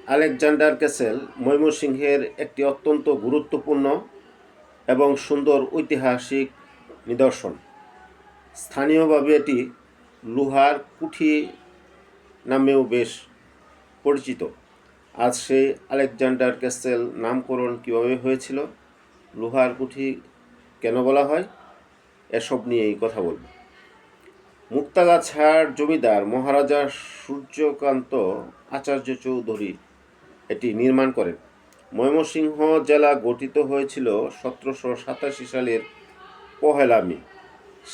Alexander castle ময়মনসিংহের একটি অত্যন্ত গুরুত্বপূর্ণ এবং সুন্দর ঐতিহাসিক নিদর্শন। স্থানীয়ভাবে এটি লোহার কুঠি নামেও বেশ পরিচিত। আজ সেই আলেকজান্ডার ক্যাসেল নামকরণ কীভাবে হয়েছিল, লোহার কুঠি কেন বলা হয়, এসব নিয়েই কথা বলব। মুক্তাগাছার জমিদার মহারাজা সূর্যকান্ত আচার্য চৌধুরী এটি নির্মাণ করেন। ময়মনসিংহ জেলা গঠিত হয়েছিল 1787 সালের 1 মে।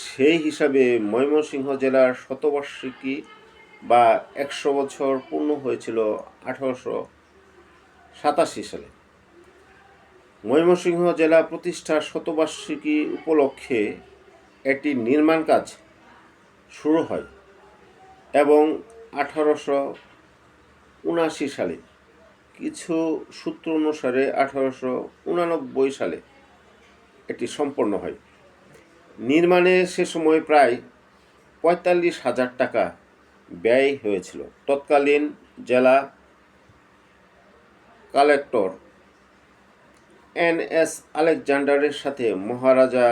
সেই হিসাবে ময়মনসিংহ জেলার শতবার্ষিকী বা 100 বছর পূর্ণ হয়েছিল 1887 সালে। ময়মনসিংহ জেলা প্রতিষ্ঠার শতবার্ষিকী উপলক্ষে এটি নির্মাণ কাজ শুরু হয় এবং 1879 সালে, কিছু সূত্র অনুসারে 1889 সালে এটি সম্পন্ন হয়। নির্মাণে সে সময় প্রায় 45,000 টাকা ব্যয় হয়েছিল। তৎকালীন জেলা কালেক্টর NS আলেকজান্ডারের সাথে মহারাজা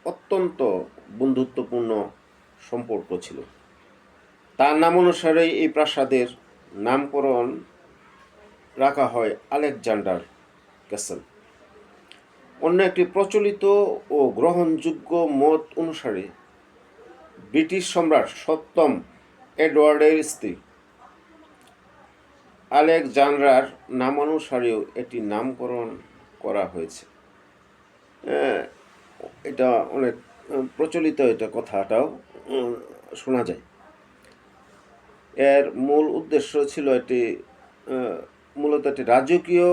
অত্যন্ত বন্ধুত্বপূর্ণ সম্পর্ক ছিল। তার নাম অনুসারেই এই প্রাসাদের নামকরণ রাখা হয় আলেকজান্ডার ক্যাসেল। অন্য একটি প্রচলিত ও গ্রহণযোগ্য মত অনুসারে ব্রিটিশ সম্রাট 7ম এডওয়ার্ডের স্ত্রী আলেকজান্ড্রার নামানুসারেও এটি নামকরণ করা হয়েছে। এটা অনেক প্রচলিত, এটা কথাটাও শোনা যায়। এর মূল উদ্দেশ্য ছিল এটি মূলত একটি রাজকীয়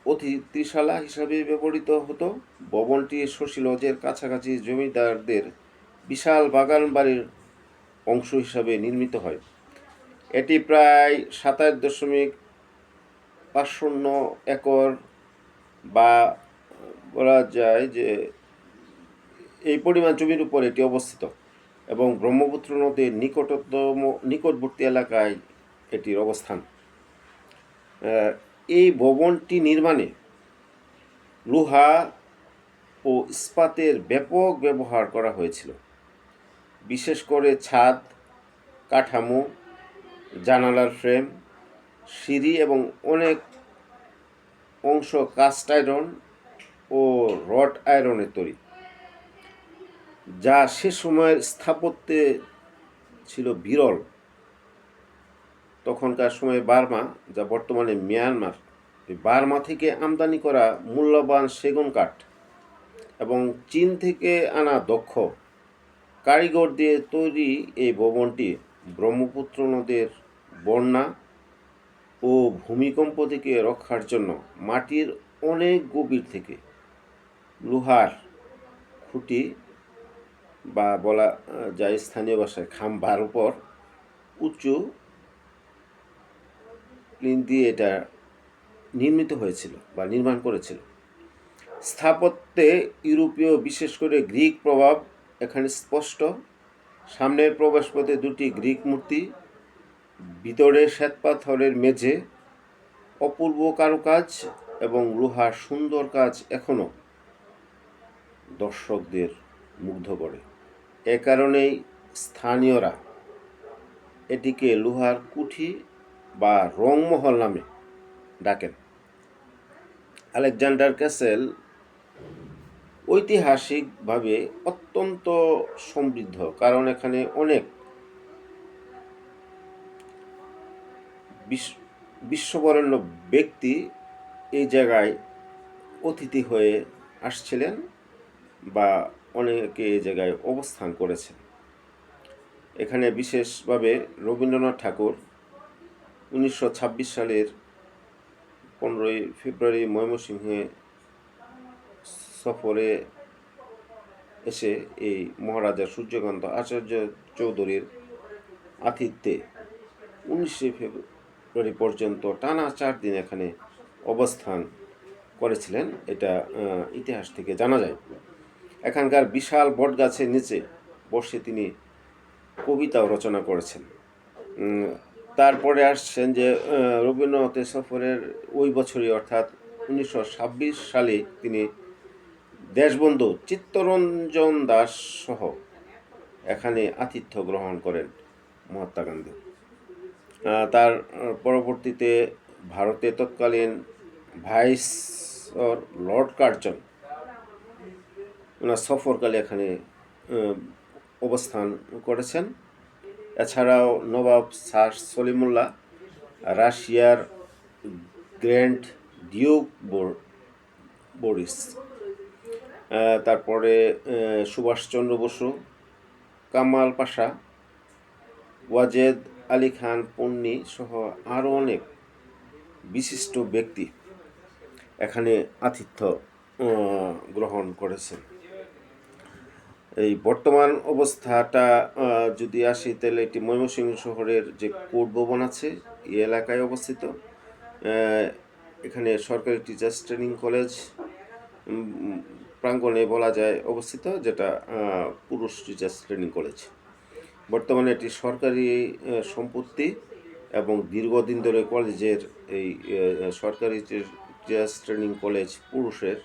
অতিথিশালা হিসাবে ব্যবহৃত হতো। ভবনটি শশী লজের কাছাকাছি জমিদারদের বিশাল বাগান বাড়ির অংশ হিসাবে নির্মিত হয়। এটি প্রায় 27.50 একর বা বলা যায় যে এই পরিমাণ জমির উপর এটি অবস্থিত এবং ব্রহ্মপুত্র নদীর নিকটবর্তী এলাকায় এটির অবস্থান। এই ভবনটি নির্মাণে লোহা ও ইস্পাতের ব্যাপক ব্যবহার করা হয়েছিল। বিশেষ করে ছাদ, কাঠামো, জানালার ফ্রেম, সিঁড়ি এবং অনেক অংশ কাস্ট আয়রন ও রড আয়রনের তৈরি, যা সে সময়ের স্থাপত্যে ছিল বিরল। তখনকার সময়ে বার্মা, যা বর্তমানে মিয়ানমার, বার্মা থেকে আমদানি করা মূল্যবান সেগুন কাঠ এবং চীন থেকে আনা দক্ষ কারিগর দিয়ে তৈরি এই ভবনটি ব্রহ্মপুত্র নদের বন্যা ও ভূমিকম্প থেকে রক্ষার জন্য মাটির অনেক গভীর থেকে লোহার খুঁটি বা বলা যায় স্থানীয় ভাষায় খাম্বার উপর উঁচু প্লিন দিয়ে এটা নির্মিত হয়েছিল বা নির্মাণ করেছিল। স্থাপত্যে ইউরোপীয়, বিশেষ করে গ্রিক প্রভাব এখানে স্পষ্ট। সামনের প্রবেশপথে 2টি গ্রিক মূর্তি, ভিতরে শ্বেতপাথরের মেঝে, অপূর্ব কারুকাজ এবং লোহার সুন্দর কাজ এখনও দর্শকদের মুগ্ধ করে। এ কারণেই স্থানীয়রা এটিকে লোহার কুঠি বা রংমহল নামে ডাকেন। আলেকজান্ডার ক্যাসেল ঐতিহাসিকভাবে অত্যন্ত সমৃদ্ধ, কারণ এখানে অনেক বিশ্ববরেণ্য ব্যক্তি এই জায়গায় অতিথি হয়ে আসছিলেন বা অনেকে এই জায়গায় অবস্থান করেছেন। এখানে বিশেষভাবে রবীন্দ্রনাথ ঠাকুর 1926 সালের 15 ফেব্রুয়ারি ময়মনসিংহে সফরে এসে এই মহারাজা সূর্যকান্ত আচার্য চৌধুরীর আতিথ্যে 19 ফেব্রুয়ারি পর্যন্ত টানা 4 দিন এখানে অবস্থান করেছিলেন। এটা ইতিহাস থেকে জানা যায়। এখানকার বিশাল বটগাছের নিচে বসে তিনি কবিতাও রচনা করেছেন। তারপরে আসছেন যে রবীন্দ্রনাথের সফরের ওই বছরই অর্থাৎ 1926 সালে তিনি দেশবন্ধু চিত্তরঞ্জন দাস সহ এখানে আতিথ্য গ্রহণ করেন মহাত্মা গান্ধী। তার পরবর্তীতে ভারতে তৎকালীন ভাইসরয় লর্ড কার্জন ওনার সফরকালে এখানে অবস্থান করেছেন। এছাড়াও নবাব স্যার সলিমুল্লাহ, রাশিয়ার গ্র্যান্ড ডিউক বরিস, তারপরে সুভাষচন্দ্র বসু, কামাল পাশা, ওয়াজেদ আলী খান পন্নী সহ আরও অনেক বিশিষ্ট ব্যক্তি এখানে আতিথ্য গ্রহণ করেছেন। এই বর্তমান অবস্থাটা যদি আসি তাহলে এটি ময়মনসিংহ শহরের যে কোর্ট ভবন আছে এই এলাকায় অবস্থিত। এখানে সরকারি টিচার্স ট্রেনিং কলেজ প্রাঙ্গণে বলা যায় অবস্থিত, যেটা পুরুষ টিচার্স ট্রেনিং কলেজ। বর্তমানে এটি সরকারি সম্পত্তি এবং দীর্ঘদিন ধরে কলেজের এই সরকারি টিচার্স ট্রেনিং কলেজ পুরুষের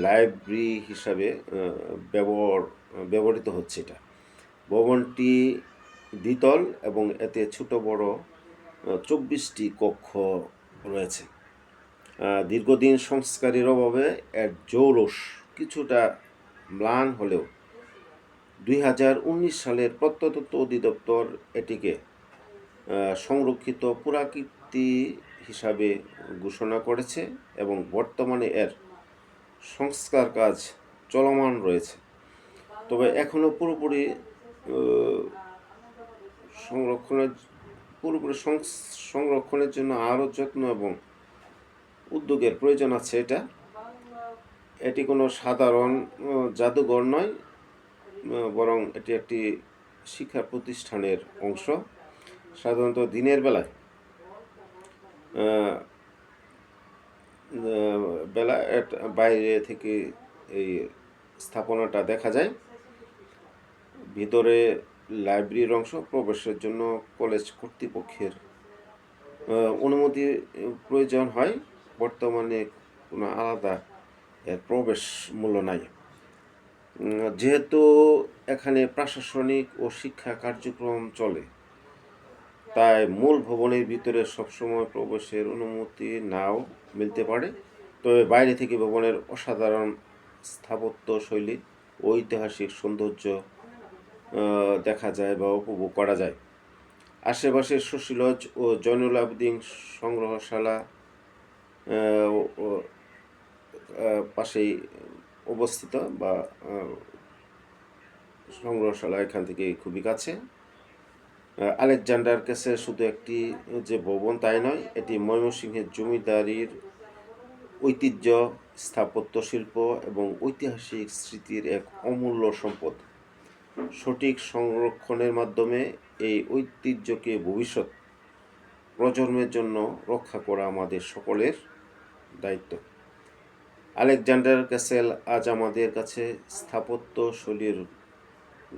লাইব্রেরি হিসাবে ব্যবহৃত হচ্ছে। এটা ভবনটি দ্বিতল এবং এতে ছোট বড় 24টি কক্ষ রয়েছে। দীর্ঘদিন সংস্কারের অভাবে এর জৌলস কিছুটা ম্লান হলেও 2019 সালের প্রত্নতত্ত্ব অধিদপ্তর এটিকে সংরক্ষিত পুরাকীর্তি হিসাবে ঘোষণা করেছে এবং বর্তমানে এর সংস্কার কাজ চলমান রয়েছে। তবে এখনও পুরোপুরি সংরক্ষণের জন্য আরও যত্ন এবং উদ্যোগের প্রয়োজন আছে। এটি কোনো সাধারণ জাদুঘর নয়, বরং এটি একটি শিক্ষা প্রতিষ্ঠানের অংশ। সাধারণত দিনের বেলায় বাইরে থেকে এই স্থাপনাটা দেখা যায়। ভিতরে লাইব্রেরির অংশ, প্রবেশের জন্য কলেজ কর্তৃপক্ষের অনুমতি প্রয়োজন হয়। বর্তমানে কোনো আলাদা এর প্রবেশ মূল্য নাই। যেহেতু এখানে প্রশাসনিক ও শিক্ষা কার্যক্রম চলে, তাই মূল ভবনের ভিতরে সবসময় প্রবেশের অনুমতি নাও মিলতে পারে। তবে বাইরে থেকে ভবনের অসাধারণ স্থাপত্য শৈলী ও ঐতিহাসিক সৌন্দর্য দেখা যায় বা উপভোগ করা যায়। আশেপাশে শশীলজ ও জয়নুল আবেদিন সংগ্রহশালা পাশেই অবস্থিত, বা সংগ্রহশালা এখান থেকে খুবই কাছে। আলেকজান্ডার ক্যাসেল শুধু একটি যে ভবন তাই নয়, এটি ময়মনসিংহের জমিদারির ঐতিহ্য, স্থাপত্য শিল্প এবং ঐতিহাসিক স্মৃতির এক অমূল্য সম্পদ। সঠিক সংরক্ষণের মাধ্যমে এই ঐতিহ্যকে ভবিষ্যৎ প্রজন্মের জন্য রক্ষা করা আমাদের সকলের দায়িত্ব। আলেকজান্ডার ক্যাসেল আজ আমাদের কাছে স্থাপত্য শৈলীর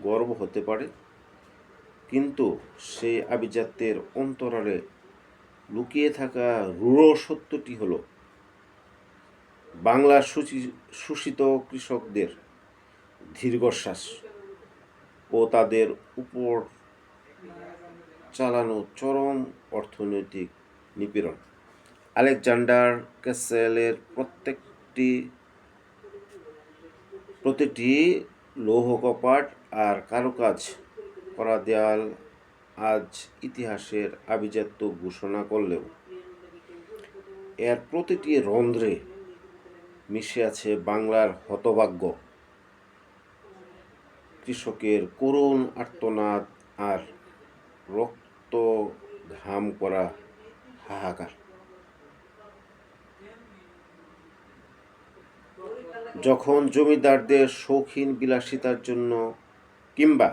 গর্ব হতে পারে, কিন্তু সেই আভিজাত্যের অন্তরালে লুকিয়ে থাকা রূঢ় সত্যটি হলো বাংলার শোষিত কৃষকদের দীর্ঘশ্বাস ও তাদের উপর চালানো চরম অর্থনৈতিক নিপীড়ন। আলেকজান্ডার ক্যাসেলের প্রতিটি লৌহ কপাট আর কারুকাজ করা দেয়াল আজ ইতিহাসের আভিজাত্য ঘোষণা করলেও এর প্রতিটি রন্ধ্রে মিশে আছে বাংলার হতভাগ্য কৃষকের করুণ আর্তনাদ আর রক্ত ঘাম করা হাহাকার। যখন জমিদারদের শৌখিন বিলাসিতার জন্য কিংবা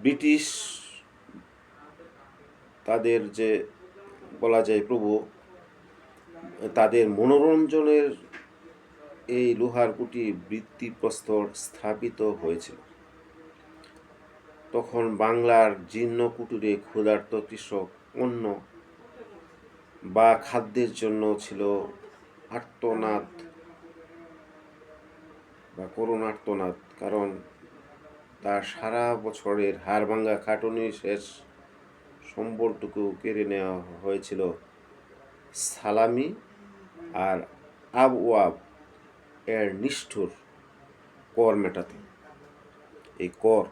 ব্রিটিশ তাদের যে বলা যায় প্রভু, তাদের মনোরঞ্জনের এই লোহার কুটি ভিত্তিপ্রস্তর স্থাপিত হয়েছিল, তখন বাংলার জীর্ণ কুটিরে ক্ষুধার্ত কৃষক অন্ন বা খাদ্যের জন্য ছিল আর্তনাদ বা করুণ আর্তনাদ, কারণ তার সারা বছরের হাড়ভাঙা খাটুনির শেষ সম্বলটুকু কেড়ে নেওয়া হয়েছিল সালামি আর আবওয়াব এর নিষ্ঠুর কর মেটাতে। এই কর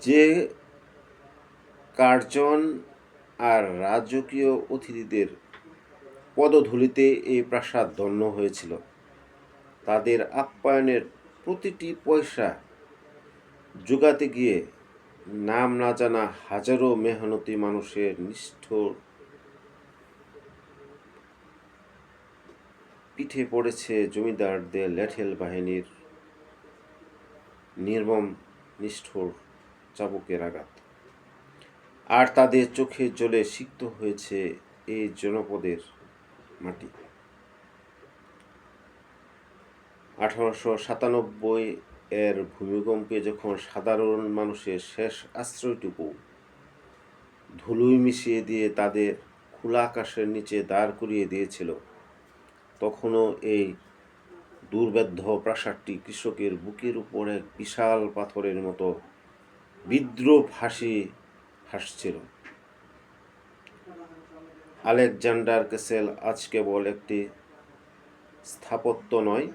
যে কার্জন আর রাজকীয় অতিথিদের পদধূলিতে এই প্রাসাদ ধন্য হয়েছিল, তাদের আপ্যায়নের প্রতিটি পয়সা জোগাতে গিয়ে নাম না জানা হাজারো মেহনতি মানুষের নিষ্ঠুর পিঠে পড়েছে জমিদারদের ল্যাঠেল বাহিনীর নির্মম নিষ্ঠুর চাবুকের আঘাত। আর তাদের চোখের জলে সিক্ত হয়েছে এই জনপদের মাটি। 1897 এর ভূমিকম্পে যখন সাধারণ মানুষের শেষ আশ্রয়টুকু ধুলোয় মিশিয়ে দিয়ে তাদের খোলা আকাশের নিচে দাঁড় করিয়ে দিয়েছিল, তখনও এই দুর্বেদ্য প্রাসাদটি কৃষকের বুকের উপর এক বিশাল পাথরের মতো বিদ্রূপ হাসছিল। আলেকজান্ডার ক্যাসেল আজ কেবল একটি স্থাপত্য নয়,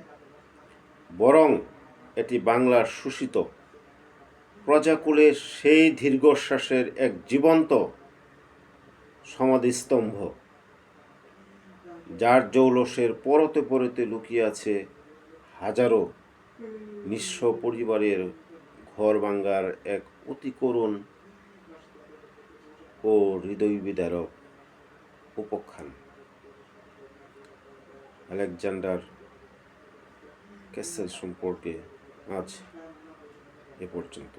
বরং এটি বাংলার শোষিত প্রজাকুলের সেই দীর্ঘশ্বাসের এক জীবন্ত সমাধিস্তম্ভ, যার জৌলসের পরতে পরতে লুকিয়ে আছে হাজারো নিঃস্ব পরিবারের ঘর ভাঙার এক অতি করুণ ও হৃদয়বিদারক উপাখ্যান। আলেকজান্ডার ক্যাসেল সম্পর্কে আজ এ পর্যন্ত।